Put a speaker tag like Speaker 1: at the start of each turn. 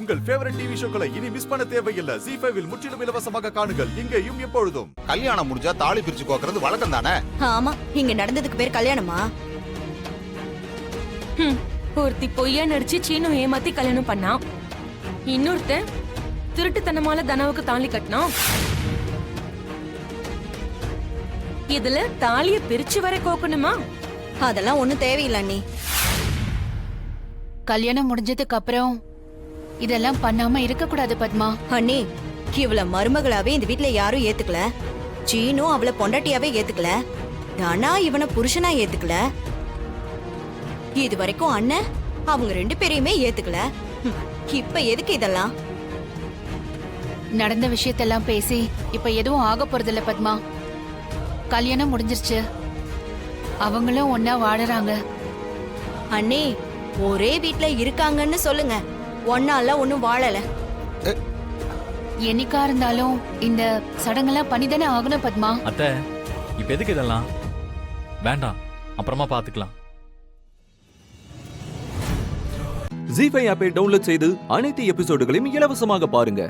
Speaker 1: உங்கள் favourite TV ஷோக்களை இனி miss பண்ண தேவையில்லை. ZEE5 இல் முற்றிலும் இலவசமாக காணுங்கள், இங்கேயும் எப்பொழுதும்.
Speaker 2: கல்யாணம் முடிஞ்சா தாலி பிரிச்சு கோக்குறது வழக்கம் தானே?
Speaker 3: ஆமா, இங்க நடந்ததுக்கு பேர் கல்யாணமா?
Speaker 4: ஒருத்தி பொய்யா நடிச்சு சீனு ஏமாத்தி கல்யாணம் பண்ணா, இன்னொருத்தன் திருட்டுத்தனமால தனவுக்கு தாலி கட்டினான். இதுல தாலிய பிரிச்சு வர கோக்கணுமா?
Speaker 3: அதெல்லாம் ஒண்ணும் தேவையில்லை அண்ணி.
Speaker 5: கல்யாணம் முடிஞ்சதுக்கு அப்புறம் இதெல்லாம் பண்ணாம இருக்க கூடாது பத்மா.
Speaker 3: அண்ணி, இவள மருமகளாவே இந்த வீட்ல யாரும் ஏத்துக்கல. சீனும் அவளை பொண்டாட்டியாவே ஏத்துக்கல. தனா இவனை புருஷனா ஏத்துக்கல. இது வரைக்கும் அண்ணன் அவங்க 2 பேரையுமே ஏத்துக்கல. இப்ப எதுக்கு இதெல்லாம்?
Speaker 5: நடந்த விஷயத்தெல்லாம் பேசி இப்ப எதுவும் ஆக போறதில்ல பத்மா. கல்யாணம் முடிஞ்சிருச்சு, அவங்களும் ஒன்னா வாழறாங்க.
Speaker 3: அண்ணி, ஒரே வீட்ல இருக்காங்கன்னு சொல்லுங்க, ஒன்னால ஒண்ணும் வாழல.
Speaker 5: என்னைக்கா இருந்தாலும் இந்த சடங்கெல்லாம் பண்ணிதானே ஆகணும் பத்மா.
Speaker 6: அத்தை, இப்ப எதுக்கு இதெல்லாம்? வேண்டாம், அப்புறமா பாத்துக்கலாம்.
Speaker 7: ZEE5 ஆப்பை டவுன்லோட் செய்து அனைத்து எபிசோடுகளையும் இலவசமாக பாருங்க.